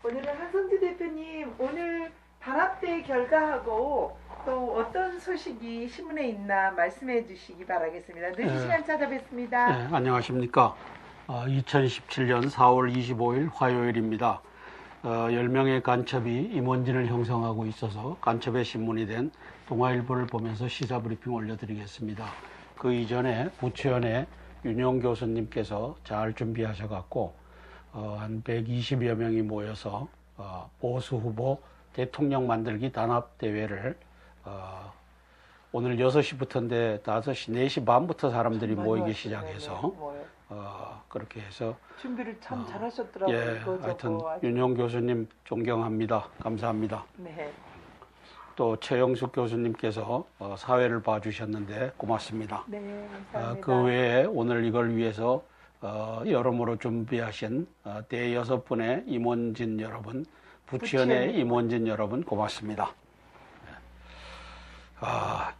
오늘은 한성주 대표님, 오늘 단합대 결과하고 또 어떤 소식이 신문에 있나 말씀해 주시기 바라겠습니다. 늦은 시간 찾아뵙습니다. 네, 안녕하십니까. 2017년 4월 25일 화요일입니다. 10명의 간첩이 임원진을 형성하고 있어서 간첩의 신문이 된 동아일보를 보면서 시사브리핑 올려드리겠습니다. 그 이전에 부처연의 윤용 교수님께서 잘 준비하셔갖고 한 120여 명이 모여서 보수 후보 대통령 만들기 단합대회를 오늘 6시부터인데 5시, 4시 반부터 사람들이 모이기 시작해서 그렇게 해서 준비를 참 잘하셨더라고요. 예, 하여튼 윤용 교수님 존경합니다. 감사합니다. 네. 또 최영숙 교수님께서 사회를 봐주셨는데 고맙습니다. 네, 감사합니다. 그 외에 오늘 이걸 위해서 여러모로 준비하신 대여섯 분의 임원진 여러분, 부치연의 임원진 여러분 고맙습니다.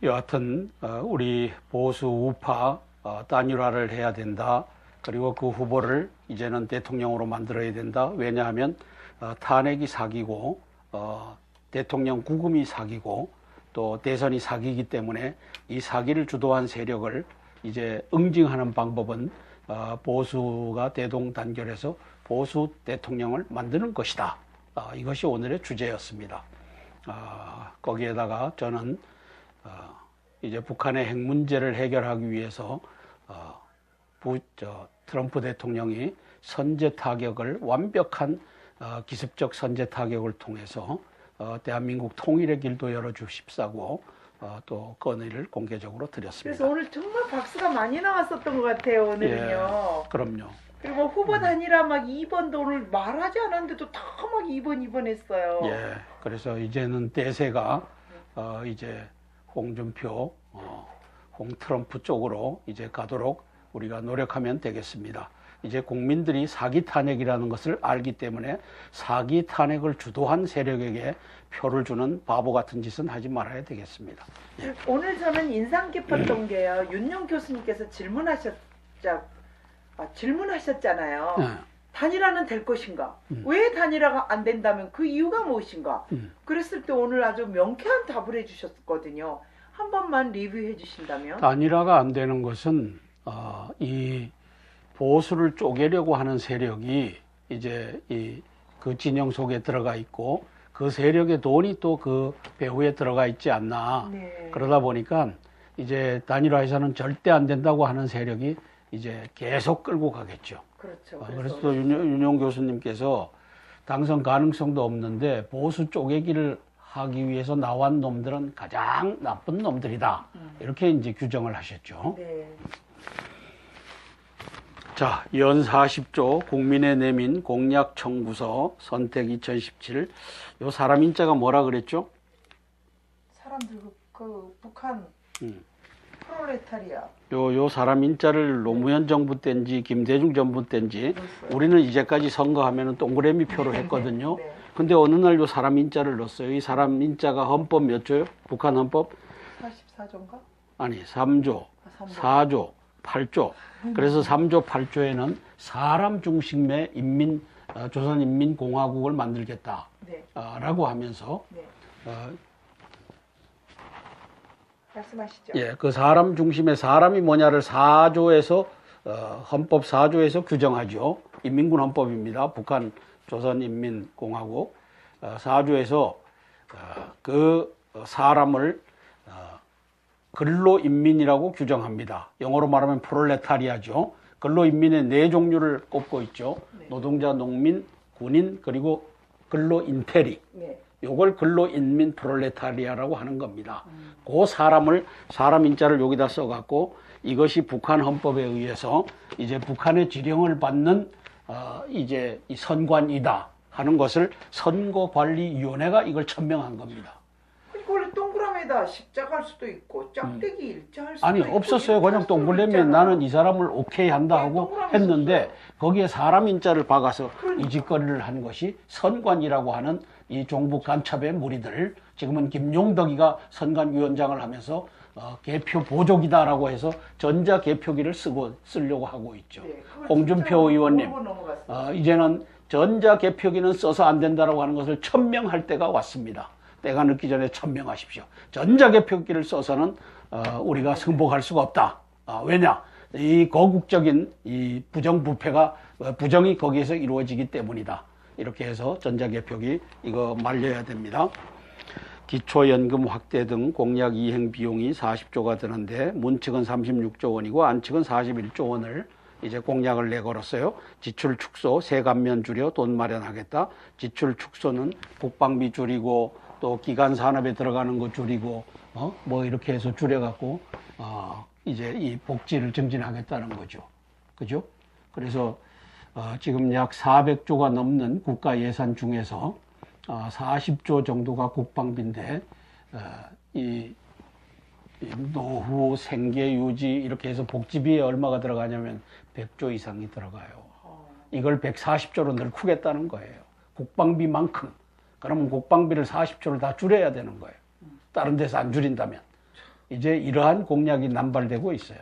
여하튼 우리 보수 우파 단일화를 해야 된다. 그리고 그 후보를 이제는 대통령으로 만들어야 된다. 왜냐하면 탄핵이 사기고 대통령 구금이 사기고 또 대선이 사기이기 때문에 이 사기를 주도한 세력을 이제 응징하는 방법은 보수가 대동단결해서 보수 대통령을 만드는 것이다. 이것이 오늘의 주제였습니다. 거기에다가 저는 이제 북한의 핵 문제를 해결하기 위해서 트럼프 대통령이 선제 타격을 완벽한 기습적 선제 타격을 통해서 대한민국 통일의 길도 열어주십사고 또 건의를 공개적으로 드렸습니다. 그래서 오늘 정말 박수가 많이 나왔었던 것 같아요. 오늘은요. 예, 그럼요. 그리고 후보 단일화 막 2번도 오늘 말하지 않았는데도 다 막 2번 했어요. 예, 그래서 이제는 대세가 이제 홍준표, 홍트럼프 쪽으로 이제 가도록 우리가 노력하면 되겠습니다. 이제 국민들이 사기 탄핵이라는 것을 알기 때문에 사기 탄핵을 주도한 세력에게 표를 주는 바보 같은 짓은 하지 말아야 되겠습니다. 예. 오늘 저는 인상 깊었던 게요. 윤용 교수님께서 질문하셨잖아요. 단일화는 될 것인가? 왜 단일화가 안 된다면 그 이유가 무엇인가? 그랬을 때 오늘 아주 명쾌한 답을 해주셨거든요. 한 번만 리뷰해 주신다면? 단일화가 안 되는 것은 이 보수를 쪼개려고 하는 세력이 이제 그 진영 속에 들어가 있고 그 세력의 돈이 또 그 배후에 들어가 있지 않나. 네. 그러다 보니까 이제 단일화해서는 절대 안 된다고 하는 세력이 이제 계속 끌고 가겠죠. 그렇죠. 그래서 또 윤용 교수님께서 당선 가능성도 없는데 보수 쪼개기를 하기 위해서 나온 놈들은 가장 나쁜 놈들이다. 이렇게 이제 규정을 하셨죠. 네. 자, 연 40조 국민의 내민 공약 청구서 선택 2017. 요 사람 인자가 뭐라 그랬죠? 사람들 그 북한 프롤레타리아. 요 사람 인자를 노무현 정부 때인지 김대중 정부 때인지 우리는 이제까지 선거하면은 동그라미 표로 했거든요. 네. 근데 어느 날 요 사람 인자를 넣었어요. 이 사람 인자가 헌법 몇 조요? 북한 헌법? 44조인가? 아니, 3조, 4조, 8조. 그래서 3조 8조에는 사람 중심의 조선인민공화국을 만들겠다. 네. 라고 하면서 네. 말씀하시죠. 예, 그 사람 중심의 사람이 뭐냐를 4조에서 헌법 4조에서 규정하죠. 인민군 헌법입니다. 북한 조선인민공화국 4조에서 그 사람을 근로인민이라고 규정합니다. 영어로 말하면 프롤레타리아죠. 근로인민의 4종류를 꼽고 있죠. 네. 노동자, 농민, 군인, 그리고 근로인테리. 네. 요걸 근로인민 프롤레타리아라고 하는 겁니다. 그 사람 인자를 여기다 써갖고 이것이 북한 헌법에 의해서 이제 북한의 지령을 받는 이제 이 선관이다 하는 것을 선거관리위원회가 이걸 천명한 겁니다. 그러니까 원래 동그라미에다 십자가 할 수도 있고 짝대기 일자 할 수도 아니 있고 없었어요. 그냥 동그라미에 나는 이 사람을 오케이 한다 하고 했는데 거기에 사람 인자를 박아서 이 짓거리를 한 것이 선관이라고 하는 이 종북 간첩의 무리들, 지금은 김용덕이가 선관위원장을 하면서 개표 보조기다라고 해서 전자 개표기를 쓰려고 하고 있죠. 네, 홍준표 의원님, 모르고 넘어갔어요. 이제는 전자개표기는 써서 안 된다라고 하는 것을 천명할 때가 왔습니다. 때가 늦기 전에 천명하십시오. 전자개표기를 써서는 우리가 승복할 수가 없다. 왜냐? 이 거국적인 이 부정부패가 부정이 거기에서 이루어지기 때문이다. 이렇게 해서 전자개표기 이거 말려야 됩니다. 기초연금 확대 등 공약 이행 비용이 40조가 드는데 문측은 36조 원이고 안측은 41조 원을 이제 공약을 내걸었어요. 지출 축소, 세감면 줄여 돈 마련하겠다. 지출 축소는 국방비 줄이고 또 기간 산업에 들어가는 거 줄이고 뭐 이렇게 해서 줄여갖고 이제 이 복지를 증진하겠다는 거죠. 그죠? 그래서 지금 약 400조가 넘는 국가 예산 중에서 40조 정도가 국방비인데 이 노후, 생계 유지 이렇게 해서 복지비에 얼마가 들어가냐면 100조 이상이 들어가요. 이걸 140조로 늘리겠다는 거예요. 국방비만큼. 그러면 국방비를 40조를 다 줄여야 되는 거예요. 다른 데서 안 줄인다면. 이제 이러한 공약이 남발되고 있어요.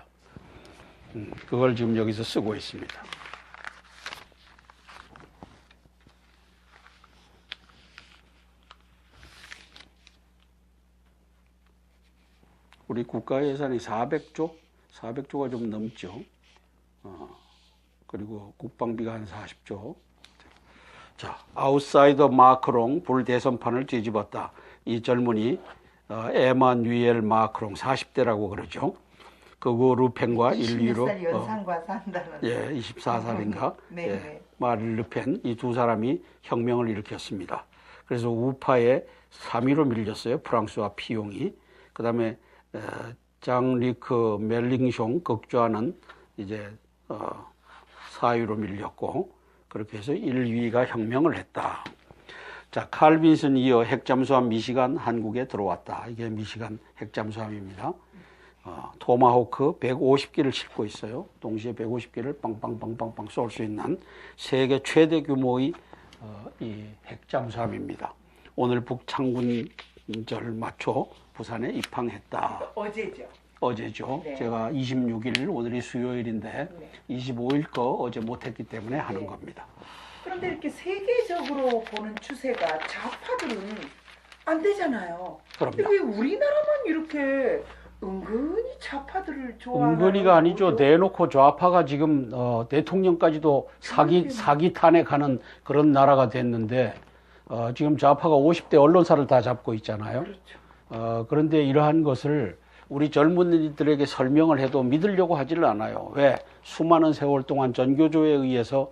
그걸 지금 여기서 쓰고 있습니다. 우리 국가 예산이 400조가 좀 넘죠. 그리고 국방비가 한 40조. 자, 아웃사이더 마크롱 불대선판을 뒤집었다. 이 젊은이 에마뉘엘 마크롱 40대라고 그러죠. 그거 르펜과 1위로 20살 연상과 산다는. 예, 24살인가? 네, 예, 네. 마릴 르펜 이 두 사람이 혁명을 일으켰습니다. 그래서 우파에 3위로 밀렸어요. 프랑스와 피용이. 그다음에 장리크 멜링숑 극좌는 이제 4위로 밀렸고 그렇게 해서 1위가 혁명을 했다. 자, 칼빈슨 이어 핵잠수함 미시간 한국에 들어왔다. 이게 미시간 핵잠수함입니다. 토마호크 150기를 싣고 있어요. 동시에 150기를 빵빵빵빵빵 쏠 수 있는 세계 최대 규모의 이 핵잠수함입니다. 오늘 북창군절 맞춰 부산에 입항했다. 어제죠. 네. 제가 26일, 오늘이 수요일인데 네. 25일 거 어제 못했기 때문에 하는 네. 겁니다. 그런데 이렇게 세계적으로 보는 추세가 좌파들은 안 되잖아요. 그럼요. 왜 우리나라만 이렇게 은근히 좌파들을 좋아하는 은근히가 아니죠. 거죠? 대놓고 좌파가 지금 대통령까지도 사기 탄핵하는 그런 나라가 됐는데 지금 좌파가 50대 언론사를 다 잡고 있잖아요. 그렇죠. 그런데 이러한 것을 우리 젊은이들에게 설명을 해도 믿으려고 하지를 않아요. 왜? 수많은 세월 동안 전교조에 의해서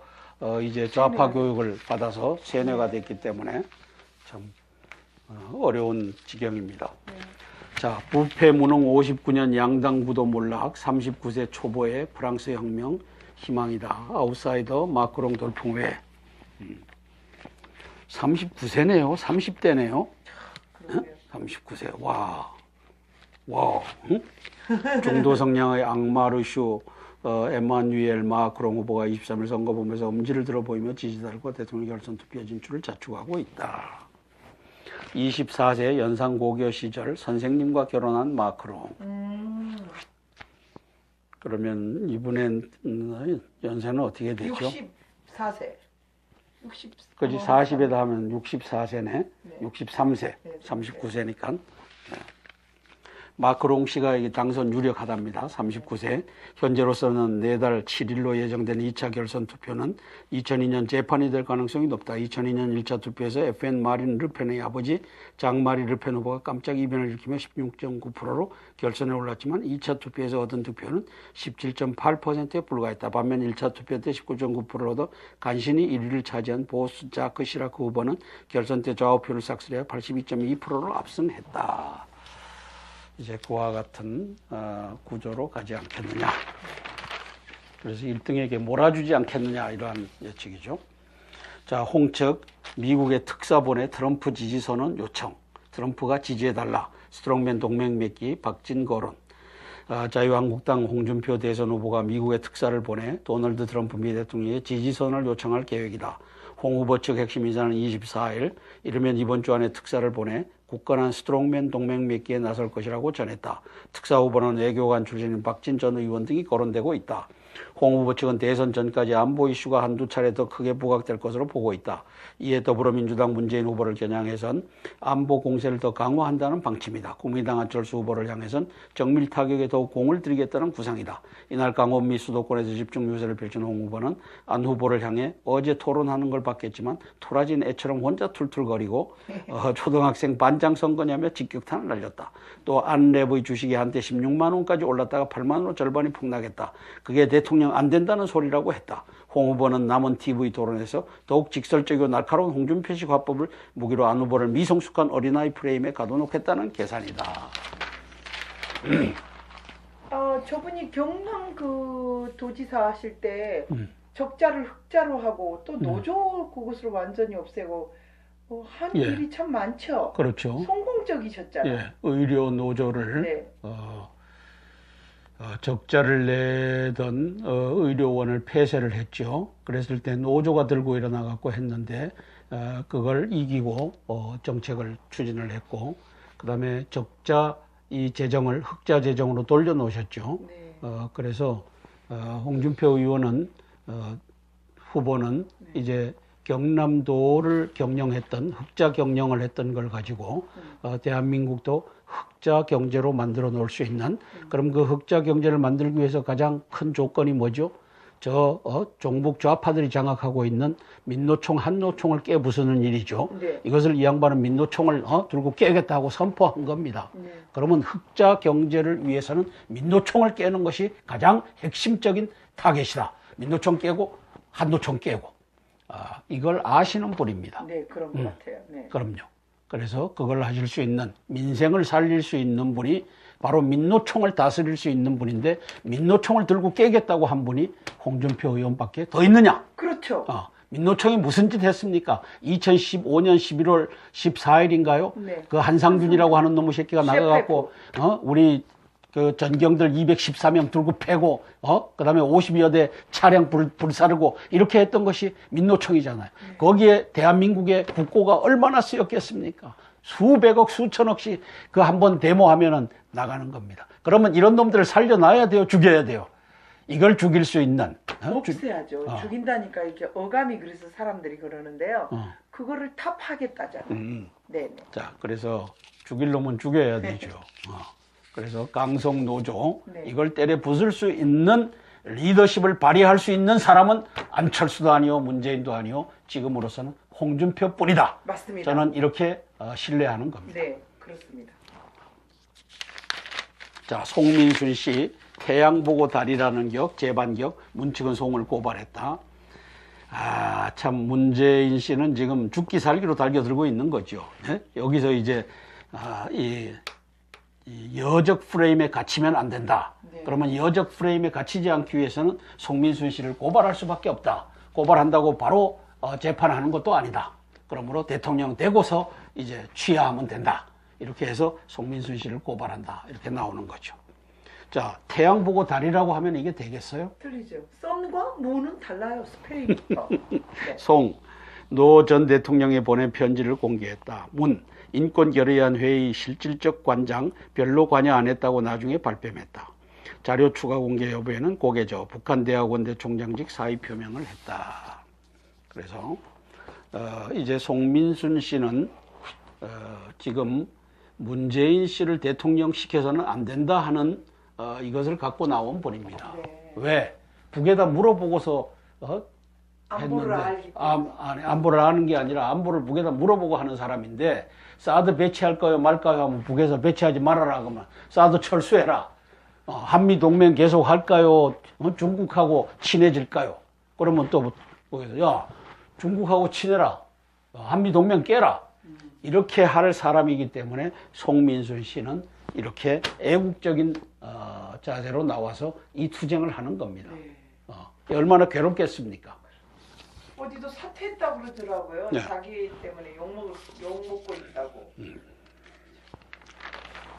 이제 좌파 교육을 받아서 세뇌가 됐기 때문에 참 어려운 지경입니다. 네. 자, 부패 무능 59년 양당 구도 몰락 39세 초보의 프랑스 혁명 희망이다. 아웃사이더 마크롱 돌풍회. 39세네요. 30대네요. 39세. 와. 응? 중도 성향의 앙마르슈 에마뉘엘 마크롱 후보가 23일 선거 보면서 엄지를 들어 보이며 지지자들과 대통령 결선 투표 진출을 자축하고 있다. 24세 연상 고교 시절 선생님과 결혼한 마크롱. 그러면 이분의 연세는 어떻게 되죠? 64세. 그지 40에다 하면 64세네. 네. 63세. 네, 39세니까. 마크롱 씨가 당선 유력하답니다. 39세. 현재로서는 내달 7일로 예정된 2차 결선 투표는 2002년 재판이 될 가능성이 높다. 2002년 1차 투표에서 FN 마린 르펜의 아버지 장마리 르펜 후보가 깜짝 이변을 일으키며 16.9%로 결선에 올랐지만 2차 투표에서 얻은 득표는 17.8%에 불과했다. 반면 1차 투표 때 19.9%를 얻어 간신히 1위를 차지한 보스 자크 시라크 후보는 결선 때 좌우표를 싹쓸이해 82.2%로 압승했다. 이제 그와 같은 구조로 가지 않겠느냐. 그래서 1등에게 몰아주지 않겠느냐 이러한 예측이죠. 자, 홍측 미국의 특사본에 트럼프 지지선언 요청. 트럼프가 지지해달라. 스트롱맨 동맹 맺기 박진 거론. 자유한국당 홍준표 대선 후보가 미국의 특사를 보내 도널드 트럼프 미 대통령의 지지선언을 요청할 계획이다. 홍 후보 측 핵심 인사는 24일 이르면 이번 주 안에 특사를 보내 굳건한 스트롱맨 동맹 맺기에 나설 것이라고 전했다. 특사 후보는 외교관 출신인 박진 전 의원 등이 거론되고 있다. 홍 후보 측은 대선 전까지 안보 이슈가 한두 차례 더 크게 부각될 것으로 보고 있다. 이에 더불어민주당 문재인 후보를 겨냥해선 안보 공세를 더 강화한다는 방침이다. 국민당 안철수 후보를 향해선 정밀 타격에 더욱 공을 들이겠다는 구상이다. 이날 강원미 수도권에서 집중 유세를 펼친 홍 후보는 안 후보를 향해 어제 토론하는 걸 봤겠지만 토라진 애처럼 혼자 툴툴거리고 초등학생 반장 선거냐며 직격탄을 날렸다. 또 안 랩의 주식이 한때 16만 원까지 올랐다가 8만 원으로 절반이 폭락했다. 그게 대통령 안 된다는 소리라고 했다. 홍 후보는 남은 TV 토론에서 더욱 직설적이고 날카로운 홍준표식 화법을 무기로 안 후보를 미성숙한 어린아이 프레임에 가둬놓겠다는 계산이다. 저분이 경남 그 도지사 하실 때 적자를 흑자로 하고 또 노조 그것으로 완전히 없애고 한 일이 참 많죠. 그렇죠. 성공적이셨잖아요. 예, 의료 노조를 네. 적자를 내던 의료원을 폐쇄를 했죠. 그랬을 때 노조가 들고 일어나 갖고 했는데 그걸 이기고 정책을 추진을 했고, 그다음에 적자 이 재정을 흑자 재정으로 돌려놓으셨죠. 네. 그래서 홍준표 의원은 후보는 이제 경남도를 경영했던 흑자 경영을 했던 걸 가지고 대한민국도 흑자 경제로 만들어 놓을 수 있는, 그럼 그 흑자 경제를 만들기 위해서 가장 큰 조건이 뭐죠? 종북 좌파들이 장악하고 있는 민노총, 한노총을 깨부수는 일이죠. 네. 이것을 이 양반은 민노총을 들고 깨겠다고 선포한 겁니다. 네. 그러면 흑자 경제를 위해서는 민노총을 깨는 것이 가장 핵심적인 타겟이다. 민노총 깨고 한노총 깨고. 이걸 아시는 분입니다. 네, 그런 것 같아요. 네. 그럼요. 그래서 그걸 하실 수 있는, 민생을 살릴 수 있는 분이 바로 민노총을 다스릴 수 있는 분인데, 민노총을 들고 깨겠다고 한 분이 홍준표 의원밖에 더 있느냐? 그렇죠. 민노총이 무슨 짓 했습니까? 2015년 11월 14일인가요? 네. 그 한상준이라고 하는 놈의 새끼가 나가갖고, 우리 그 전경들 214명 들고 패고, 그 다음에 50여 대 차량 불사르고, 이렇게 했던 것이 민노총이잖아요. 네. 거기에 대한민국의 국고가 얼마나 쓰였겠습니까? 수백억, 수천억씩 그 한번 데모하면은 나가는 겁니다. 그러면 이런 놈들을 살려놔야 돼요? 죽여야 돼요? 이걸 죽일 수 있는. 없애야죠. 죽인다니까 이렇게 어감이 그래서 사람들이 그러는데요. 그거를 탑하겠다잖아요. 네. 자, 그래서 죽일 놈은 죽여야 되죠. 그래서 강성 노조, 네. 이걸 때려 부술 수 있는 리더십을 발휘할 수 있는 사람은 안철수도 아니요, 문재인도 아니요, 지금으로서는 홍준표뿐이다. 맞습니다. 저는 이렇게 신뢰하는 겁니다. 네, 그렇습니다. 자, 송민순 씨 태양 보고 다리라는 격, 재반격, 문측은 송을 고발했다. 참 문재인 씨는 지금 죽기 살기로 달겨들고 있는 거죠. 네? 여기서 이제 이 여적 프레임에 갇히면 안 된다. 네. 그러면 여적 프레임에 갇히지 않기 위해서는 송민순 씨를 고발할 수밖에 없다. 고발한다고 바로 재판하는 것도 아니다. 그러므로 대통령 되고서 이제 취하하면 된다. 이렇게 해서 송민순 씨를 고발한다. 이렇게 나오는 거죠. 자, 태양 보고 다리라고 하면 이게 되겠어요? 틀리죠. 썬과 무는 달라요. 스페인부터. 네. 송, 노 전 대통령에 보낸 편지를 공개했다. 문, 인권결의안 회의 실질적 관장 별로 관여 안 했다고 나중에 발뺌했다. 자료 추가 공개 여부에는 고개져 북한 대학원대 총장직 사의 표명을 했다. 그래서 이제 송민순 씨는 지금 문재인 씨를 대통령 시켜서는 안 된다 하는 이것을 갖고 나온 분입니다. 네. 왜? 북에다 물어보고서 안보를 했는데 알기 안보를 아는 게 아니라 안보를 북에다 물어보고 하는 사람인데, 사드 배치할까요 말까요 하면 북에서 배치하지 말아라 그러면 사드 철수해라. 한미 동맹 계속 할까요? 중국하고 친해질까요? 그러면 또 야, 중국하고 친해라. 한미 동맹 깨라. 이렇게 할 사람이기 때문에 송민순 씨는 이렇게 애국적인 자세로 나와서 이 투쟁을 하는 겁니다. 네. 얼마나 괴롭겠습니까? 어디도 사퇴했다고 그러더라고요. 네. 자기 때문에 욕먹고 있다고.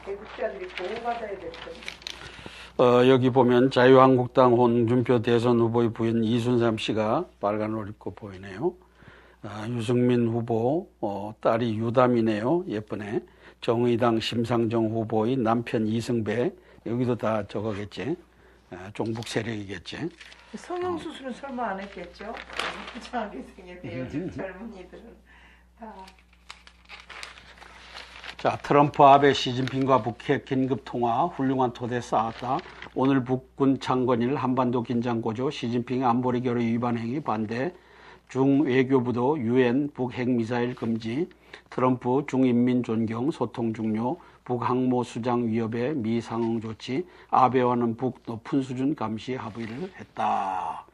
애국자들이 보호받아야 될 텐데. 여기 보면 자유한국당 홍준표 대선 후보의 부인 이순삼 씨가 빨간 옷 입고 보이네요. 유승민 후보 딸이 유담이네요. 예쁘네. 정의당 심상정 후보의 남편 이승배, 여기도 다 저거겠지. 종북 세력이겠지. 성형수술은 설마 안 했겠죠? 부정하게 생겼대요. 요즘 젊은이들은 다. 자, 트럼프, 아베, 시진핑과 북핵 긴급 통화 훌륭한 토대 쌓았다. 오늘 북군 창건일 한반도 긴장 고조, 시진핑 안보리 결의 위반 행위 반대, 중 외교부도 유엔 북핵 미사일 금지, 트럼프 중인민 존경 소통 중요, 북항모 수장 위협에 미 상응 조치, 아베와는 북 높은 수준 감시 합의를 했다.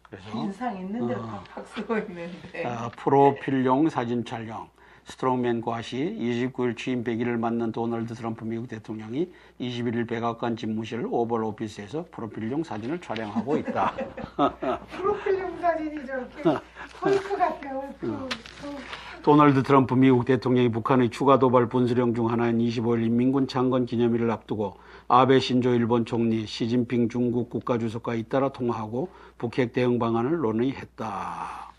그래서 인상 있는 대로 박수가 있는데. 프로필용 사진 촬영. 스트롱맨 과시 29일 취임 100일을 맞는 도널드 트럼프 미국 대통령이 21일 백악관 집무실 오벌 오피스에서 프로필용 사진을 촬영하고 있다. 프로필용 사진이 저렇게 헐크 같아요. 도널드 트럼프 미국 대통령이 북한의 추가 도발 분수령 중 하나인 25일 인민군 창건 기념일을 앞두고 아베 신조 일본 총리, 시진핑 중국 국가주석과 잇따라 통화하고 북핵 대응 방안을 논의했다.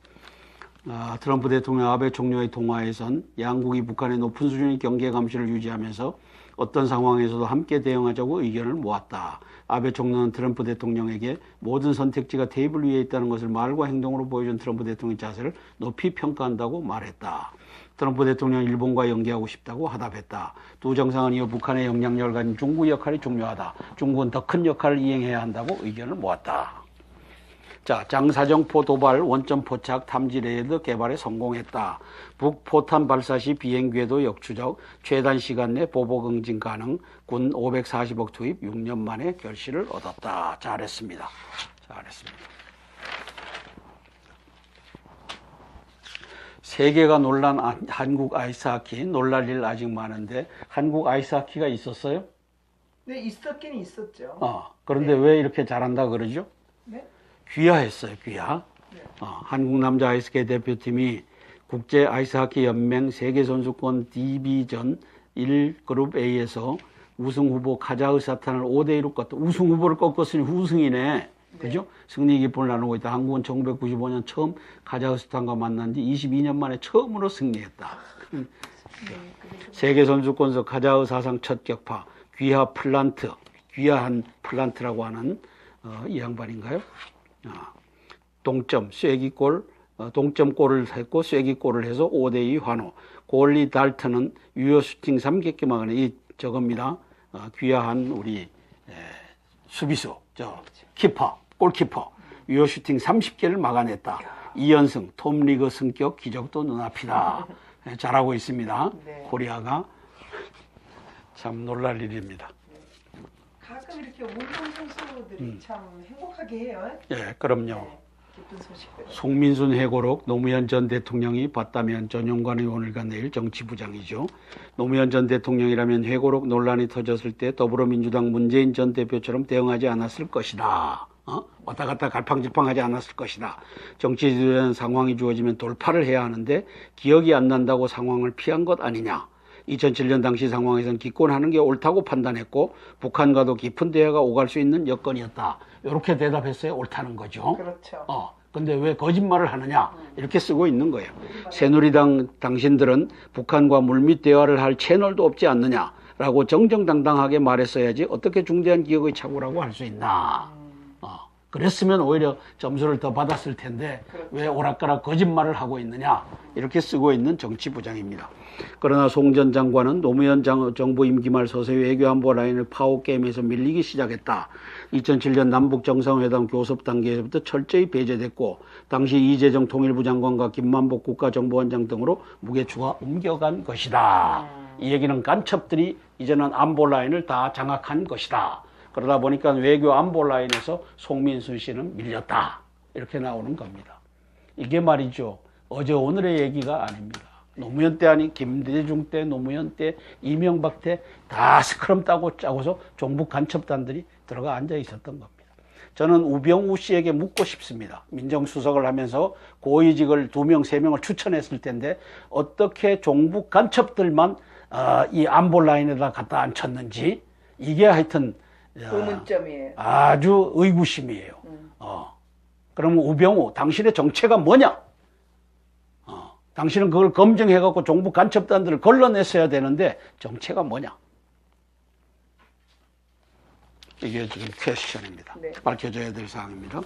트럼프 대통령 아베 총리와의 통화에선 양국이 북한의 높은 수준의 경계 감시를 유지하면서 어떤 상황에서도 함께 대응하자고 의견을 모았다. 아베 총리는 트럼프 대통령에게 모든 선택지가 테이블 위에 있다는 것을 말과 행동으로 보여준 트럼프 대통령의 자세를 높이 평가한다고 말했다. 트럼프 대통령은 일본과 연계하고 싶다고 화답했다. 두 정상은 이어 북한의 영향력을 가진 중국의 역할이 중요하다. 중국은 더 큰 역할을 이행해야 한다고 의견을 모았다. 자, 장사정포 도발 원점 포착 탐지 레이더 개발에 성공했다. 북포탄 발사 시 비행 궤도 역추적, 최단 시간 내 보복 응징 가능, 군 540억 투입 6년 만에 결실을 얻었다. 잘했습니다. 잘했습니다. 세계가 놀란 한국 아이스하키, 놀랄 일 아직 많은데 한국 아이스하키가 있었어요? 네, 있었긴 있었죠. 그런데 네. 왜 이렇게 잘한다 그러죠? 네. 귀화했어요, 귀화. 네. 한국 남자 아이스케이 대표팀이 국제 아이스하키 연맹 세계선수권 디비전 1 그룹 A에서 우승 후보 카자흐스탄을 5대1로 꺾었다. 우승 후보를 꺾었으니 우승이네. 그죠? 승리 기쁨을 나누고 있다. 한국은 1995년 처음 카자흐스탄과 만난 지 22년 만에 처음으로 승리했다. 세계선수권에서 카자흐 사상 첫 격파, 귀화 플란트, 귀화한 플란트라고 하는 이 양반인가요? 동점, 쐐기골, 동점골을 했고 쐐기골을 해서 5대2 환호. 골리 달트는 유효 슈팅 3개끼 막아내. 이 저겁니다. 귀화한 우리 수비수, 키퍼, 골키퍼. 유효 슈팅 30개를 막아냈다. 2연승, 톱리그 승격 기적도 눈앞이다. 잘하고 있습니다. 네. 코리아가 참 놀랄 일입니다. 가끔 이렇게 운동 선수들이 참 행복하게 해요. 예, 그럼요. 네, 기쁜 소식들. 송민순 회고록 노무현 전 대통령이 봤다면 전용관의 오늘과 내일 정치부장이죠. 노무현 전 대통령이라면 회고록 논란이 터졌을 때 더불어민주당 문재인 전 대표처럼 대응하지 않았을 것이다. 왔다 갔다 갈팡질팡하지 않았을 것이다. 정치 지도자는 상황이 주어지면 돌파를 해야 하는데 기억이 안 난다고 상황을 피한 것 아니냐. 2007년 당시 상황에서는 기권하는 게 옳다고 판단했고 북한과도 깊은 대화가 오갈 수 있는 여건이었다. 이렇게 대답했어요. 옳다는 거죠. 그렇죠. 근데 왜 거짓말을 하느냐 이렇게 쓰고 있는 거예요. 새누리당 당신들은 북한과 물밑 대화를 할 채널도 없지 않느냐라고 정정당당하게 말했어야지 어떻게 중대한 기억의 착오라고 할 수 있나. 그랬으면 오히려 점수를 더 받았을 텐데 그렇죠. 왜 오락가락 거짓말을 하고 있느냐 이렇게 쓰고 있는 정치부장입니다. 그러나 송 전 장관은 노무현 정부 임기 말 서서히 외교안보 라인을 파워게임에서 밀리기 시작했다. 2007년 남북정상회담 교섭 단계에서부터 철저히 배제됐고 당시 이재정 통일부 장관과 김만복 국가정보원장 등으로 무게추가 옮겨간 것이다. 이 얘기는 간첩들이 이제는 안보 라인을 다 장악한 것이다. 그러다 보니까 외교 안보 라인에서 송민순 씨는 밀렸다. 이렇게 나오는 겁니다. 이게 말이죠. 어제 오늘의 얘기가 아닙니다. 노무현 때 아닌 김대중 때, 노무현 때, 이명박 때 다 스크럼 짜고서 종북 간첩단들이 들어가 앉아 있었던 겁니다. 저는 우병우 씨에게 묻고 싶습니다. 민정수석을 하면서 고위직을 2명, 3명을 추천했을 텐데 어떻게 종북 간첩들만 이 안보 라인에다 갖다 앉혔는지 이게 하여튼 의문점이에요. 아주 의구심이에요. 그러면 우병우, 당신의 정체가 뭐냐? 당신은 그걸 검증해갖고 종북 간첩단들을 걸러냈어야 되는데 정체가 뭐냐? 이게 지금 퀘스천입니다. 네. 밝혀져야 될 사항입니다.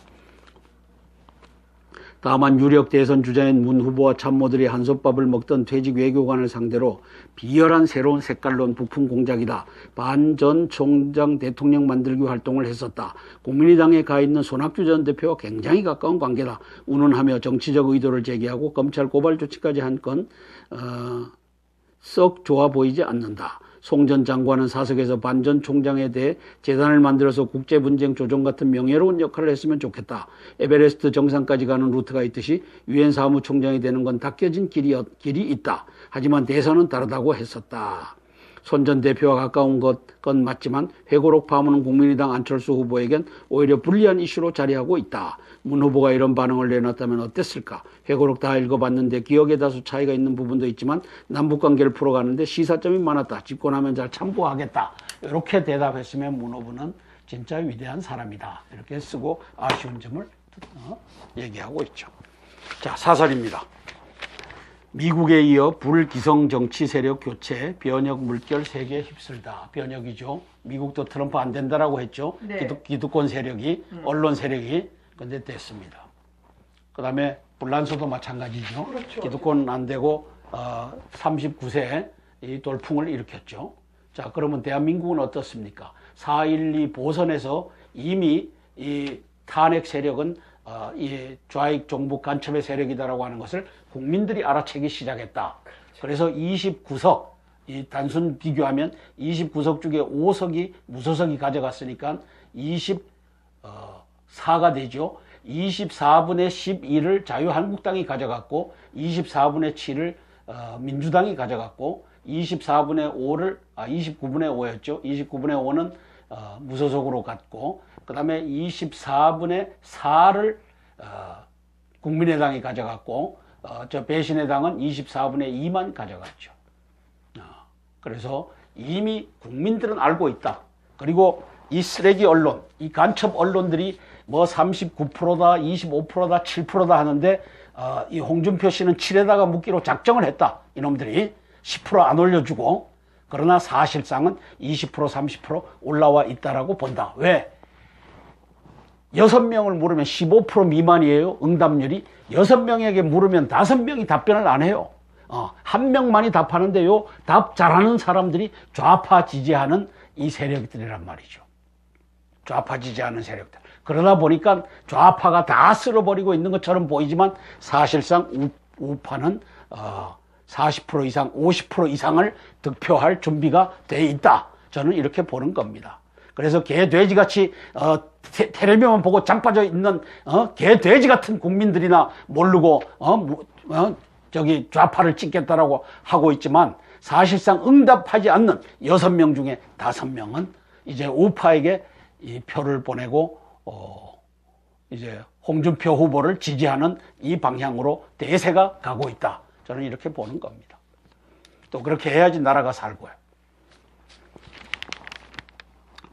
다만 유력 대선 주자인 문 후보와 참모들이 한솥밥을 먹던 퇴직 외교관을 상대로 비열한 새로운 색깔론 부품 공작이다. 반 전 총장 대통령 만들기 활동을 했었다. 국민의당에 가 있는 손학규 전 대표와 굉장히 가까운 관계다. 운운하며 정치적 의도를 제기하고 검찰 고발 조치까지 한 건 썩 좋아 보이지 않는다. 송 전 장관은 사석에서 반 전 총장에 대해 재단을 만들어서 국제분쟁 조정 같은 명예로운 역할을 했으면 좋겠다. 에베레스트 정상까지 가는 루트가 있듯이 유엔 사무총장이 되는 건 닦여진 길이 있다. 하지만 대선은 다르다고 했었다. 손 전 대표와 가까운 건 맞지만 회고록 파문은 국민의당 안철수 후보에겐 오히려 불리한 이슈로 자리하고 있다. 문 후보가 이런 반응을 내놨다면 어땠을까? 회고록 다 읽어봤는데 기억에 다소 차이가 있는 부분도 있지만 남북관계를 풀어가는데 시사점이 많았다. 집권하면 잘 참고하겠다. 이렇게 대답했으면 문 후보는 진짜 위대한 사람이다. 이렇게 쓰고 아쉬운 점을 얘기하고 있죠. 자, 사설입니다. 미국에 이어 불기성 정치 세력 교체, 변혁 물결 세계에 휩쓸다. 변혁이죠. 미국도 트럼프 안 된다라고 했죠. 네. 기득권 세력이, 언론 세력이. 근데 됐습니다. 그 다음에 불란서도 마찬가지죠. 그렇죠. 기득권 안 되고 39세 이 돌풍을 일으켰죠. 자, 그러면 대한민국은 어떻습니까? 4.12 보선에서 이미 이 탄핵 세력은 이 좌익 종북 간첩의 세력이다라고 하는 것을 국민들이 알아채기 시작했다. 그래서 29석, 이 단순 비교하면 29석 중에 5석이 무소속이 가져갔으니까 24가 되죠. 24분의 12를 자유한국당이 가져갔고 24분의 7을 민주당이 가져갔고 24분의 5를 29분의 5였죠. 29분의 5는 무소속으로 갔고 그 다음에 24분의 4를 국민의당이 가져갔고 저 배신의 당은 24분의 2만 가져갔죠. 그래서 이미 국민들은 알고 있다. 그리고 이 쓰레기 언론, 이 간첩 언론들이 뭐 39%다, 25%다, 7%다 하는데 이 홍준표 씨는 7에다가 묻기로 작정을 했다. 이놈들이 10% 안 올려주고 그러나 사실상은 20%, 30% 올라와 있다라고 본다. 왜? 6명을 물으면 15% 미만이에요. 응답률이. 6명에게 물으면 5명이 답변을 안 해요. 1명만이 답하는데요. 답 잘하는 사람들이 좌파 지지하는 이 세력들이란 말이죠. 좌파 지지하는 세력들. 그러다 보니까 좌파가 다 쓸어버리고 있는 것처럼 보이지만 사실상 우파는 40% 이상, 50% 이상을 득표할 준비가 돼 있다. 저는 이렇게 보는 겁니다. 그래서 개, 돼지같이 텔레비만 보고 자빠져 있는 개, 돼지 같은 국민들이나 모르고 저기 좌파를 찍겠다라고 하고 있지만 사실상 응답하지 않는 6명 중에 5명은 이제 우파에게 이 표를 보내고 이제 홍준표 후보를 지지하는 이 방향으로 대세가 가고 있다. 저는 이렇게 보는 겁니다. 또 그렇게 해야지 나라가 살고요.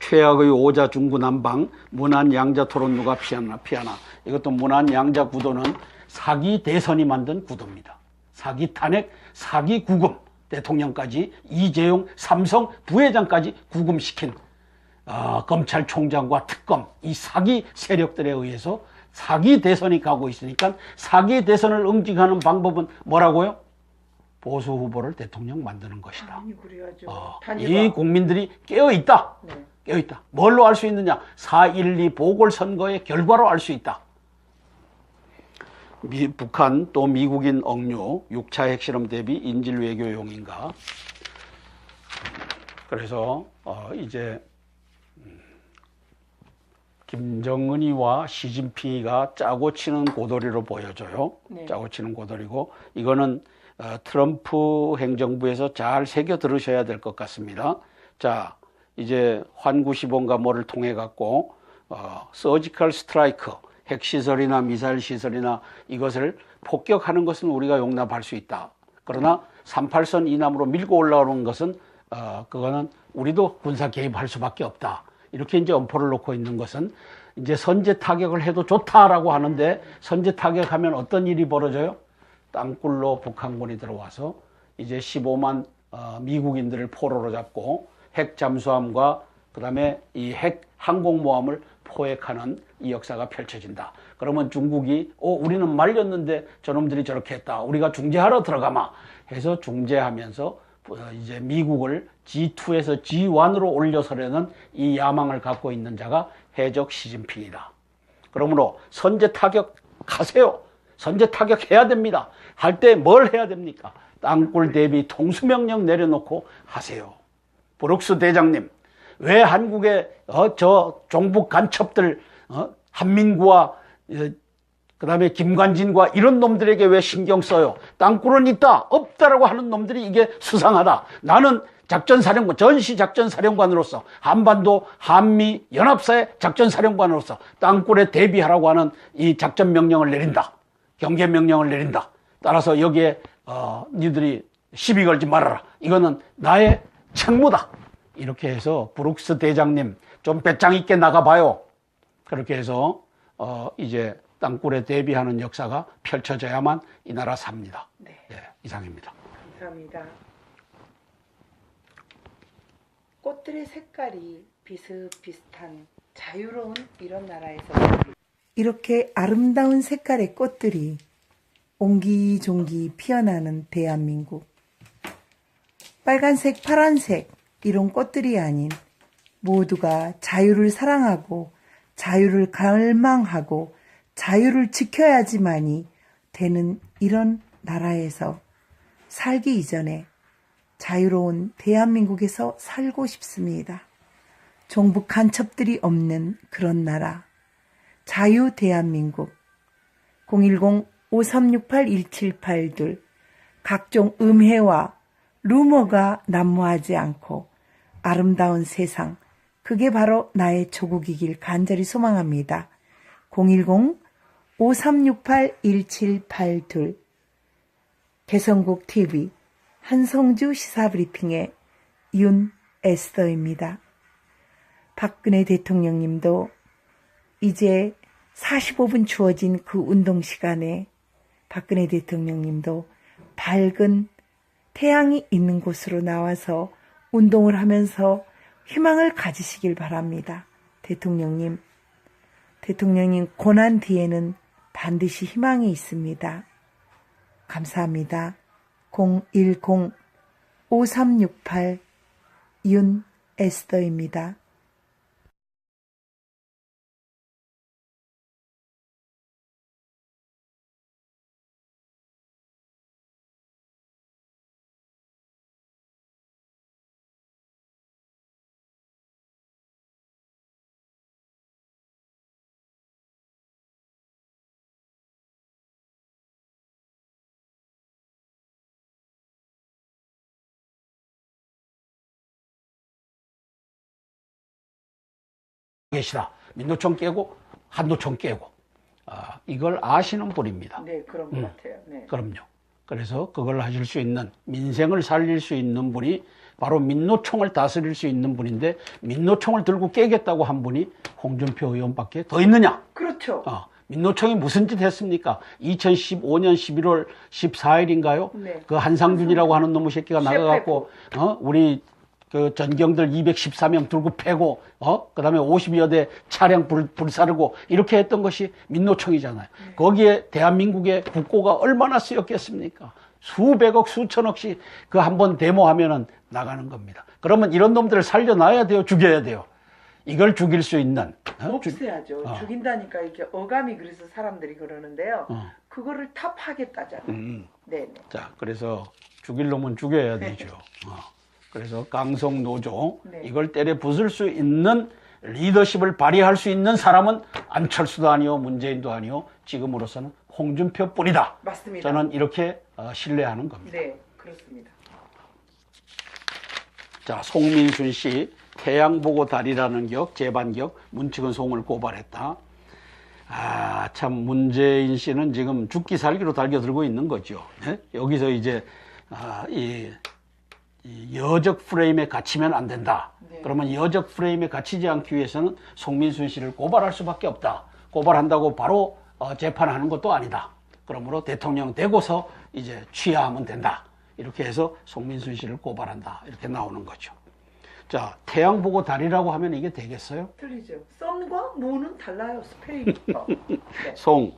최악의 오자 중구난방 문안 양자 토론 누가 피하나. 이것도 문안 양자 구도는 사기 대선이 만든 구도입니다. 사기 탄핵, 사기 구금, 대통령까지 이재용 삼성 부회장까지 구금시킨 검찰총장과 특검 이 사기 세력들에 의해서 사기 대선이 가고 있으니까 사기 대선을 응징하는 방법은 뭐라고요? 보수 후보를 대통령 만드는 것이다. 그래야죠. 이 국민들이 깨어있다. 네. 깨어있다. 뭘로 알 수 있느냐? 4.12 보궐선거의 결과로 알 수 있다. 북한 또 미국인 억류 6차 핵실험 대비 인질 외교용인가. 그래서 이제 김정은이와 시진핑이가 짜고 치는 고도리로 보여져요. 네. 짜고 치는 고도리고 이거는 트럼프 행정부에서 잘 새겨 들으셔야 될 것 같습니다. 자, 이제 환구시본가 뭐를 통해 갖고 서지컬 스트라이크 핵시설이나 미사일 시설이나 이것을 폭격하는 것은 우리가 용납할 수 있다. 그러나 38선 이남으로 밀고 올라오는 것은 그거는 우리도 군사 개입할 수밖에 없다. 이렇게 이제 엄포를 놓고 있는 것은 이제 선제 타격을 해도 좋다라고 하는데 선제 타격하면 어떤 일이 벌어져요? 땅굴로 북한군이 들어와서 이제 15만 미국인들을 포로로 잡고 핵 잠수함과 그다음에 이 핵 항공모함을 포획하는 이 역사가 펼쳐진다. 그러면 중국이 우리는 말렸는데 저놈들이 저렇게 했다. 우리가 중재하러 들어가마 해서 중재하면서 이제 미국을 G2에서 G1으로 올려서려는 이 야망을 갖고 있는 자가 해적 시진핑이다. 그러므로 선제 타격하세요. 선제 타격해야 됩니다. 할 때 뭘 해야 됩니까? 땅굴 대비 통수명령 내려놓고 하세요. 브룩스 대장님, 왜 한국의 저 종북 간첩들 한민구와 그다음에 김관진과 이런 놈들에게 왜 신경 써요? 땅굴은 있다, 없다라고 하는 놈들이 이게 수상하다. 나는 작전사령관, 전시작전사령관으로서 한반도 한미 연합사의 작전사령관으로서 땅굴에 대비하라고 하는 이 작전명령을 내린다. 경계명령을 내린다. 따라서 여기에 니들이 시비 걸지 말아라. 이거는 나의 책무다. 이렇게 해서 브룩스 대장님 좀 배짱 있게 나가봐요. 그렇게 해서 이제 땅굴에 대비하는 역사가 펼쳐져야만 이 나라 삽니다. 네. 예, 이상입니다. 감사합니다. 꽃들의 색깔이 비슷비슷한 자유로운 이런 나라에서 이렇게 아름다운 색깔의 꽃들이 옹기종기 피어나는 대한민국. 빨간색, 파란색 이런 꽃들이 아닌 모두가 자유를 사랑하고 자유를 갈망하고 자유를 지켜야지만이 되는 이런 나라에서 살기 이전에 자유로운 대한민국에서 살고 싶습니다. 종북 간첩들이 없는 그런 나라. 자유 대한민국. 010-5368-1782 각종 음해와 루머가 난무하지 않고 아름다운 세상, 그게 바로 나의 조국이길 간절히 소망합니다. 010-5368-1782 개성국 TV 한성주 시사브리핑의 윤 에스더입니다. 박근혜 대통령님도 이제 45분 주어진 그 운동 시간에 박근혜 대통령님도 밝은 태양이 있는 곳으로 나와서 운동을 하면서 희망을 가지시길 바랍니다. 대통령님 고난 뒤에는 반드시 희망이 있습니다. 감사합니다. 010-5368 윤 에스더입니다. 계시다. 민노총 깨고 한노총 깨고 이걸 아시는 분입니다. 네, 그런 것 같아요. 네. 그럼요. 그래서 그걸 하실 수 있는, 민생을 살릴 수 있는 분이 바로 민노총을 다스릴 수 있는 분인데, 민노총을 들고 깨겠다고 한 분이 홍준표 의원밖에 더 있느냐? 그렇죠. 민노총이 무슨 짓 했습니까? 2015년 11월 14일인가요? 네. 그 한상준이라고 하는 놈의 새끼가 나가갖고 우리 그 전경들 214명 들고 패고 그 다음에 50여 대 차량 불사르고 이렇게 했던 것이 민노총이잖아요. 거기에 대한민국의 국고가 얼마나 쓰였겠습니까? 수백억 수천억씩 그 한 번 데모하면은 나가는 겁니다. 그러면 이런 놈들을 살려놔야 돼요, 죽여야 돼요? 이걸 죽일 수 있는 없애야죠. 죽인다니까 이렇게 어감이 그래서 사람들이 그러는데요. 그거를 탑하겠다잖아요. 네네. 자, 그래서 죽일 놈은 죽여야 되죠. 그래서 강성 노조, 네. 이걸 때려 부술 수 있는 리더십을 발휘할 수 있는 사람은 안철수도 아니요, 문재인도 아니요, 지금으로서는 홍준표뿐이다. 맞습니다. 저는 이렇게 신뢰하는 겁니다. 네, 그렇습니다. 자, 송민순 씨 태양 보고 달이라는 격, 재반격, 문치근 송을 고발했다. 참 문재인 씨는 지금 죽기 살기로 달겨들고 있는 거죠. 네? 여기서 이제 이 여적 프레임에 갇히면 안 된다. 네. 그러면 여적 프레임에 갇히지 않기 위해서는 송민순 씨를 고발할 수밖에 없다. 고발한다고 바로 재판하는 것도 아니다. 그러므로 대통령 되고서 이제 취하하면 된다. 이렇게 해서 송민순 씨를 고발한다. 이렇게 나오는 거죠. 자, 태양 보고 달이라고 하면 이게 되겠어요? 틀리죠. 선과 문은 달라요. 스펠링부터. 네. 송,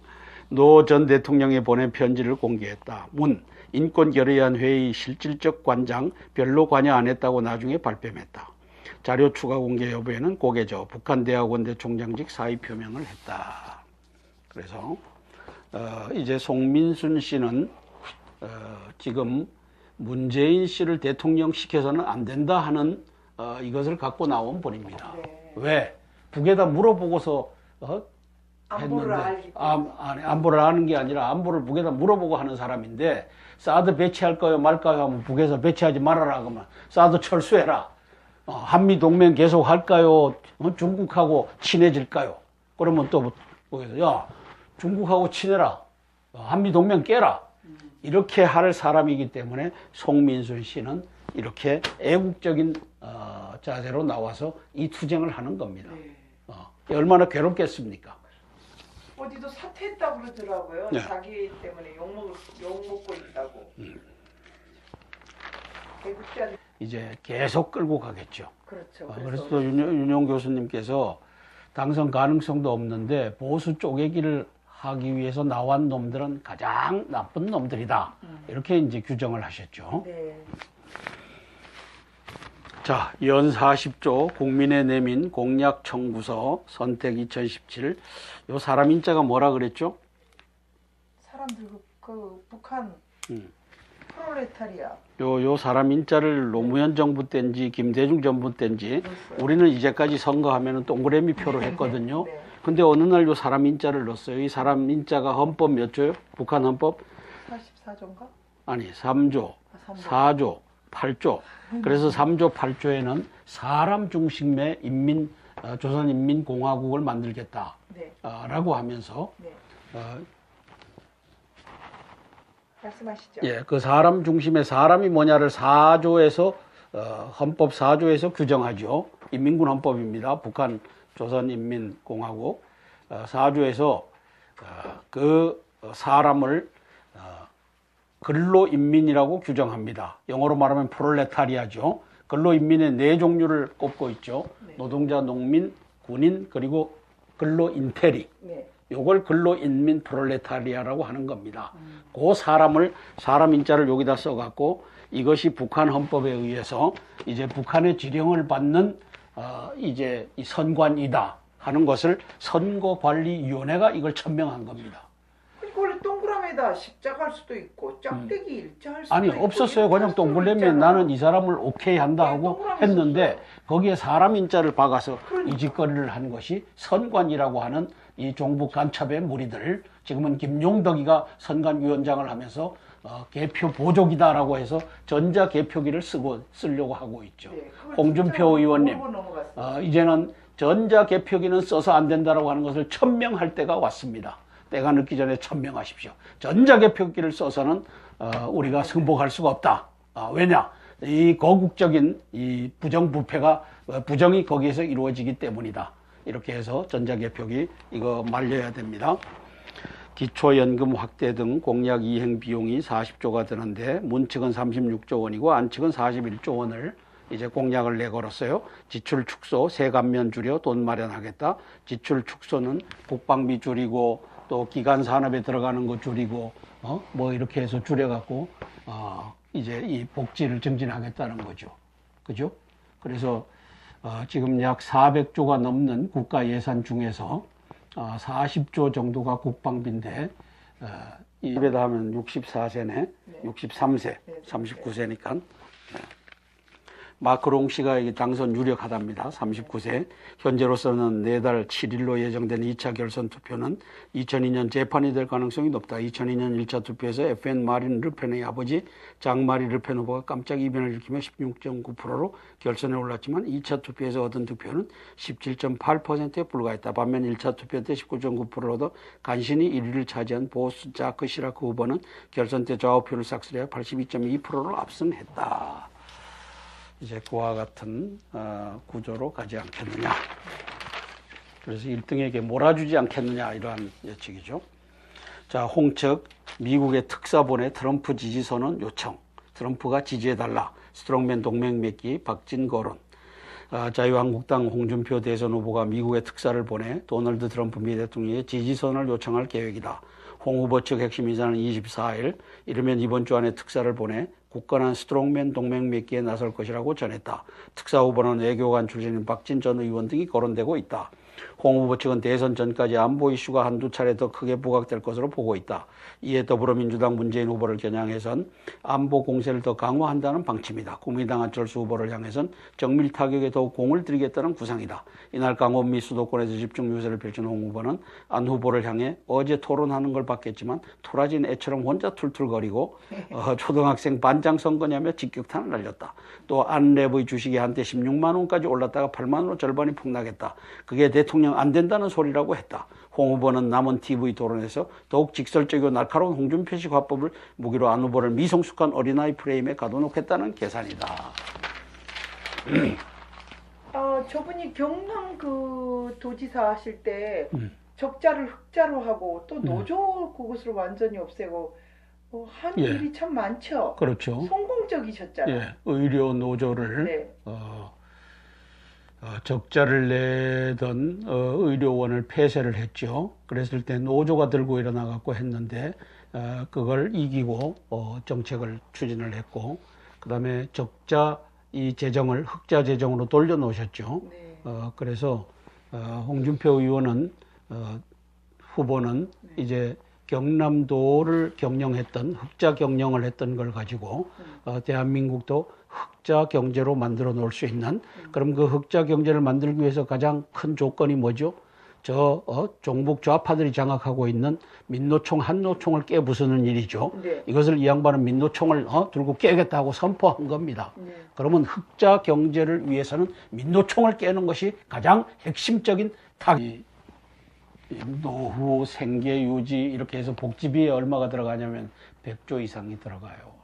노 전 대통령에 보낸 편지를 공개했다. 문, 인권결의안 회의 실질적 관장 별로 관여 안 했다고 나중에 발뺌했다. 자료 추가 공개 여부에는 고개져 북한 대학원대 총장직 사의 표명을 했다. 그래서 이제 송민순 씨는 지금 문재인 씨를 대통령 시켜서는 안 된다 하는 이것을 갖고 나온 분입니다. 네. 왜? 북에다 물어보고서 안보를 안보를 아는 게 아니라 안보를 북에다 물어보고 하는 사람인데 사드 배치할까요 말까요 하면 북에서 배치하지 말아라 그러면 사드 철수해라. 한미 동맹 계속 할까요? 중국하고 친해질까요? 그러면 또 북에서 야 중국하고 친해라. 한미 동맹 깨라. 이렇게 할 사람이기 때문에 송민순 씨는 이렇게 애국적인 자세로 나와서 이 투쟁을 하는 겁니다. 네. 얼마나 괴롭겠습니까? 어디도 사퇴했다고 그러더라고요. 네. 자기 때문에 욕먹고 있다고. 애국자들. 이제 계속 끌고 가겠죠. 그렇죠. 그래서 또 윤용 교수님께서 당선 가능성도 없는데 보수 쪼개기를 하기 위해서 나온 놈들은 가장 나쁜 놈들이다. 이렇게 이제 규정을 하셨죠. 네. 자, 연 40조 국민의 내민 공약 청구서 선택 2017. 요 사람 인자가 뭐라 그랬죠? 사람들 그 북한 프롤레타리아. 요 사람 인자를 노무현 정부 때인지 김대중 정부 때인지 우리는 이제까지 선거하면은 동그라미 표로 했거든요. 네. 근데 어느 날 요 사람 인자를 넣었어요. 이 사람 인자가 헌법 몇 조요? 북한 헌법? 44조인가? 아니, 3조, 3조. 4조, 8조. 그래서 3조 8조에는 사람 중심의 조선인민공화국을 만들겠다. 네. 라고 하면서 네. 말씀하시죠. 예, 그 사람 중심의 사람이 뭐냐를 4조에서 헌법 4조에서 규정하죠. 인민군 헌법입니다. 북한 조선인민공화국 4조에서 그 사람을 근로인민이라고 규정합니다. 영어로 말하면 프롤레타리아죠. 근로인민의 네 종류를 꼽고 있죠. 네. 노동자, 농민, 군인, 그리고 근로인테리. 네. 요걸 근로인민 프롤레타리아라고 하는 겁니다. 그 사람 인자를 여기다 써갖고 이것이 북한 헌법에 의해서 이제 북한의 지령을 받는 이제 이 선관이다 하는 것을 선거관리위원회가 이걸 천명한 겁니다. 그러니까 원래 동그라미에다 십자가 할 수도 있고 짝대기 일자 할 수도 아니 있고. 없었어요. 그냥 동그라미에 나는 이 사람을 오케이 한다 하고 했는데 거기에 사람 인자를 박아서 이 짓거리를 한 것이 선관이라고 하는 이 종북 간첩의 무리들, 지금은 김용덕이가 선관위원장을 하면서 개표 보조기다라고 해서 전자 개표기를 쓰려고 하고 있죠. 네, 홍준표 의원님, 이제는 전자 개표기는 써서 안 된다라고 하는 것을 천명할 때가 왔습니다. 때가 늦기 전에 천명하십시오. 전자 개표기를 써서는 우리가 승복할 수가 없다. 왜냐? 이 거국적인 이 부정이 거기에서 이루어지기 때문이다. 이렇게 해서 전자개표기 이거 말려야 됩니다. 기초연금 확대 등 공약 이행 비용이 40조가 드는데 문 측은 36조 원이고 안 측은 41조 원을 이제 공약을 내걸었어요. 지출 축소, 세감면 줄여 돈 마련하겠다. 지출 축소는 국방비 줄이고 또 기간 산업에 들어가는 거 줄이고 뭐 이렇게 해서 줄여갖고 이제 이 복지를 증진하겠다는 거죠. 그죠? 그래서 지금 약 400조가 넘는 국가 예산 중에서 40조 정도가 국방비인데 입에다 하면 64세네, 네. 63세, 네. 39세니까 마크롱 씨가 당선 유력하답니다. 39세. 현재로서는 내달 7일로 예정된 2차 결선 투표는 2002년 재판이 될 가능성이 높다. 2002년 1차 투표에서 FN 마린 르펜의 아버지 장 마리 르펜 후보가 깜짝 이변을 일으키며 16.9%로 결선에 올랐지만 2차 투표에서 얻은 득표는 17.8%에 불과했다. 반면 1차 투표 때 19.9%를 얻어 간신히 1위를 차지한 보스 자크 시라크 후보는 결선 때 좌우표를 싹쓸이해 82.2%를 압승했다. 이제 그와 같은 구조로 가지 않겠느냐. 그래서 1등에게 몰아주지 않겠느냐 이러한 예측이죠. 자, 홍측 미국의 특사본의 트럼프 지지선언 요청. 트럼프가 지지해달라. 스트롱맨 동맹 맺기 박진 거론. 자유한국당 홍준표 대선 후보가 미국에 특사를 보내 도널드 트럼프 미 대통령의 지지선을 요청할 계획이다. 홍 후보 측 핵심 인사는 24일 이르면 이번 주 안에 특사를 보내 굳건한 스트롱맨 동맹 맺기에 나설 것이라고 전했다. 특사 후보는 외교관 출신인 박진 전 의원 등이 거론되고 있다. 홍 후보 측은 대선 전까지 안보 이슈가 한두 차례 더 크게 부각될 것으로 보고 있다. 이에 더불어민주당 문재인 후보를 겨냥해선 안보 공세를 더 강화한다는 방침이다. 국민당 안철수 후보를 향해선 정밀 타격에 더욱 공을 들이겠다는 구상이다. 이날 강원 미 수도권에서 집중 유세를 펼친 홍 후보는 안 후보를 향해 어제 토론하는 걸 봤겠지만 토라진 애처럼 혼자 툴툴거리고 초등학생 반장 선거냐며 직격탄을 날렸다. 또 안 랩의 주식이 한때 16만 원까지 올랐다가 8만 원으로 절반이 폭락했다. 그게 대통령 안 된다는 소리라고 했다. 홍 후보는 남은 TV 토론에서 더욱 직설적이고 날카로운 홍준표식 화법을 무기로 안 후보를 미성숙한 어린아이 프레임에 가둬놓겠다는 계산이다. 저분이 경남 그 도지사 하실 때 적자를 흑자로 하고 또 노조 그것을 완전히 없애고 한 일이 참 많죠. 그렇죠. 성공적이셨잖아요. 예, 의료 노조를 네. 적자를 내던 의료원을 폐쇄를 했죠. 그랬을 때 노조가 들고 일어나갖고 했는데 그걸 이기고 정책을 추진을 했고, 그 다음에 적자 이 재정을 흑자 재정으로 돌려놓으셨죠. 네. 그래서 홍준표 의원은 후보는 이제 경남도를 경영했던 흑자 경영을 했던 걸 가지고 대한민국도 흑자 경제로 만들어 놓을 수 있는, 그럼 그 흑자 경제를 만들기 위해서 가장 큰 조건이 뭐죠? 종북 좌파들이 장악하고 있는 민노총 한노총을 깨부수는 일이죠. 네. 이것을 이 양반은 민노총을 들고 깨겠다고 선포한 겁니다. 네. 그러면 흑자 경제를 위해서는 민노총을 깨는 것이 가장 핵심적인 타깃. 노후, 생계 유지 이렇게 해서 복지비에 얼마가 들어가냐면 100조 이상이 들어가요.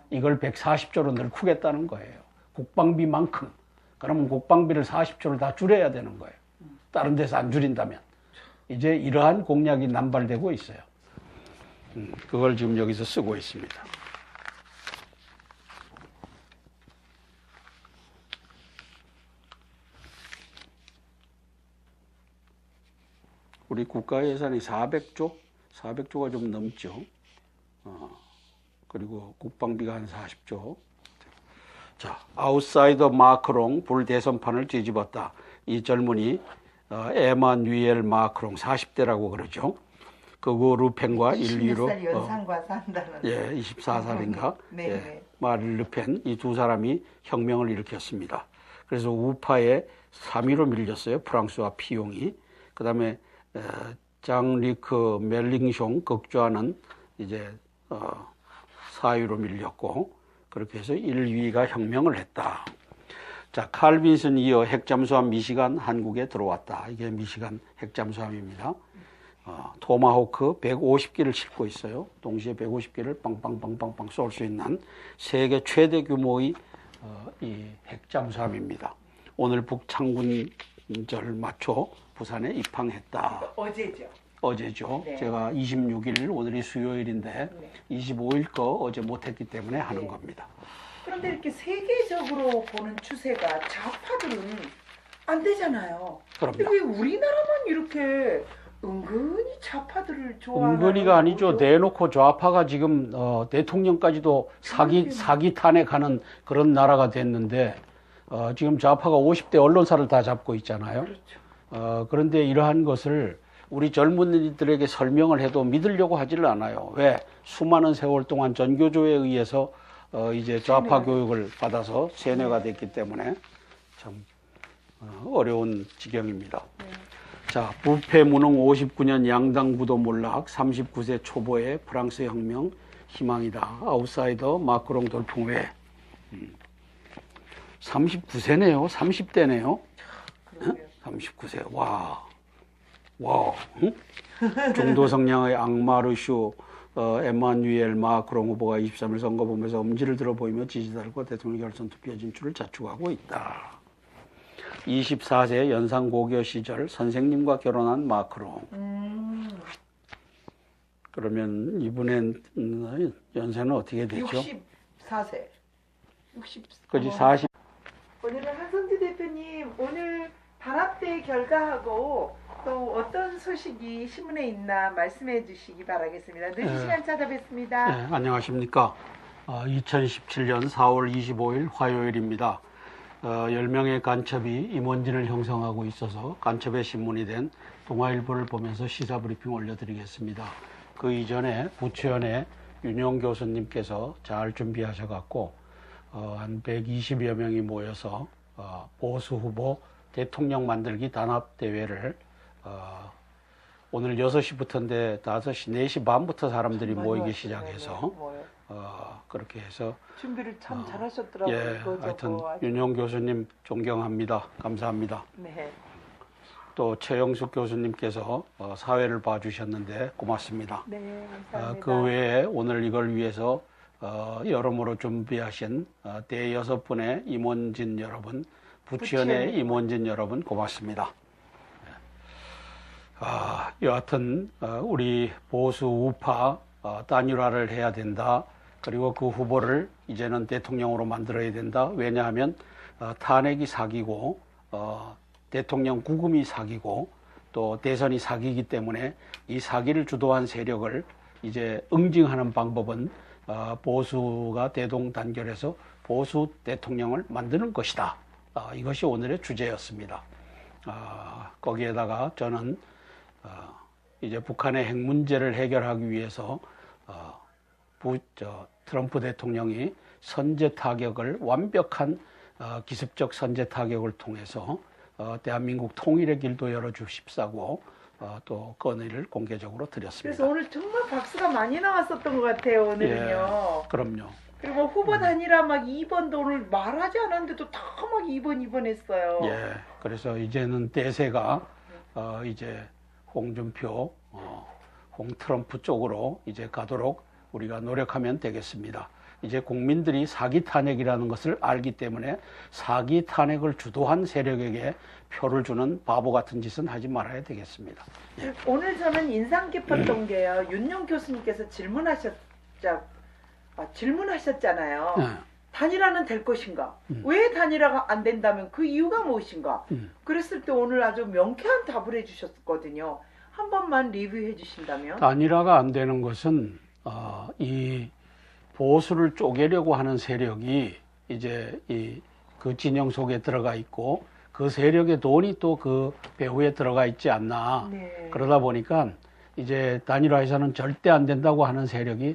이걸 140조로 늘크겠다는 거예요. 국방비만큼. 그러면 국방비를 40조를 다 줄여야 되는 거예요. 다른 데서 안 줄인다면. 이제 이러한 공약이 남발되고 있어요. 그걸 지금 여기서 쓰고 있습니다. 우리 국가 예산이 400조가 좀 넘죠. 그리고 국방비가 한 40조. 자, 아웃사이더 마크롱 불대선판을 뒤집었다. 이 젊은이 에마뉘엘 마크롱 40대라고 그러죠. 그거 루펜과 1위로 20살 연상과 산다는. 24살인가? 네, 네. 마릴 르펜 이 두 사람이 혁명을 일으켰습니다. 그래서 우파에 3위로 밀렸어요. 프랑스와 피용이. 그다음에 장리크 멜링숑 극좌는 이제 4위로 밀렸고, 그렇게 해서 1위가 혁명을 했다. 자, 칼빈슨 이어 핵잠수함 미시간 한국에 들어왔다. 이게 미시간 핵잠수함입니다. 토마호크 150기를 싣고 있어요. 동시에 150기를 빵빵빵빵빵 쏠 수 있는 세계 최대 규모의 이 핵잠수함입니다. 오늘 북창군절 맞춰 부산에 입항했다. 어제죠. 네. 제가 26일, 오늘이 수요일인데 네. 25일 거 어제 못했기 때문에 하는 네. 겁니다. 그런데 이렇게 세계적으로 보는 추세가 좌파들은 안 되잖아요. 그럼요. 근데 왜 우리나라만 이렇게 은근히 좌파들을 좋아하는? 은근히가 아니죠. 대놓고 좌파가 지금 대통령까지도 사기 탄핵하는 그런 나라가 됐는데 지금 좌파가 50대 언론사를 다 잡고 있잖아요. 그렇죠. 그런데 이러한 것을 우리 젊은이들에게 설명을 해도 믿으려고 하지를 않아요. 왜? 수많은 세월 동안 전교조에 의해서 이제 좌파 교육을 받아서 세뇌가 됐기 때문에 참 어려운 지경입니다. 네. 자, 부패 무능 59년 양당 구도 몰락, 39세 초보의 프랑스 혁명 희망이다. 아웃사이더 마크롱 돌풍회. 39세네요. 30대네요. 39세. 와. 응? 중도 성향의 앙마르슈 에마뉘엘 마크롱 후보가 23일 선거 보면서 엄지를 들어 보이며 지지자들과 대통령 결선 투표 진출을 자축하고 있다. 24세 연상 고교 시절 선생님과 결혼한 마크롱. 그러면 이분의 연세는 어떻게 되죠? 64세. 60. 그지 40. 오늘은 한성주 대표님 오늘 단합대 결과하고 또 어떤 소식이 신문에 있나 말씀해 주시기 바라겠습니다. 늦은 시간 찾아뵙습니다. 네, 안녕하십니까. 2017년 4월 25일 화요일입니다. 10명의 간첩이 임원진을 형성하고 있어서 간첩의 신문이 된 동아일보를 보면서 시사브리핑 올려드리겠습니다. 그 이전에 부처연의 윤용 교수님께서 잘 준비하셔갖고 한 120여 명이 모여서 보수 후보 대통령 만들기 단합대회를 오늘 6시부터인데 5시, 4시 반부터 사람들이 모이기 시작해서 그렇게 해서 준비를 참 잘하셨더라고요. 예, 하여튼 윤용 교수님 존경합니다. 감사합니다. 네. 또 최영숙 교수님께서 사회를 봐주셨는데 고맙습니다. 네, 감사합니다. 그 외에 오늘 이걸 위해서 여러모로 준비하신 대6분의 임원진 여러분, 부치연의 임원진 여러분 고맙습니다. 여하튼 우리 보수 우파 단일화를 해야 된다. 그리고 그 후보를 이제는 대통령으로 만들어야 된다. 왜냐하면 탄핵이 사기고 대통령 구금이 사기고 또 대선이 사기이기 때문에 이 사기를 주도한 세력을 이제 응징하는 방법은 보수가 대동단결해서 보수 대통령을 만드는 것이다. 이것이 오늘의 주제였습니다. 거기에다가 저는 이제 북한의 핵 문제를 해결하기 위해서 트럼프 대통령이 선제 타격을 완벽한 기습적 선제 타격을 통해서 대한민국 통일의 길도 열어주십사고 또 건의를 공개적으로 드렸습니다. 그래서 오늘 정말 박수가 많이 나왔었던 것 같아요. 오늘은요. 예, 그럼요. 그리고 후보 단일화 막 2번도 오늘 말하지 않았는데도 다 막 2번 했어요. 예, 그래서 이제는 대세가 이제 홍준표, 홍트럼프 쪽으로 이제 가도록 우리가 노력하면 되겠습니다. 이제 국민들이 사기 탄핵이라는 것을 알기 때문에 사기 탄핵을 주도한 세력에게 표를 주는 바보 같은 짓은 하지 말아야 되겠습니다. 예. 오늘 저는 인상 깊었던 게요. 윤용 교수님께서 질문하셨잖아요. 단일화는 될 것인가? 왜 단일화가 안 된다면 그 이유가 무엇인가? 그랬을 때 오늘 아주 명쾌한 답을 해주셨거든요. 한 번만 리뷰해 주신다면? 단일화가 안 되는 것은 이 보수를 쪼개려고 하는 세력이 이제 그 진영 속에 들어가 있고 그 세력의 돈이 또 그 배후에 들어가 있지 않나. 네. 그러다 보니까 이제 단일화해서는 절대 안 된다고 하는 세력이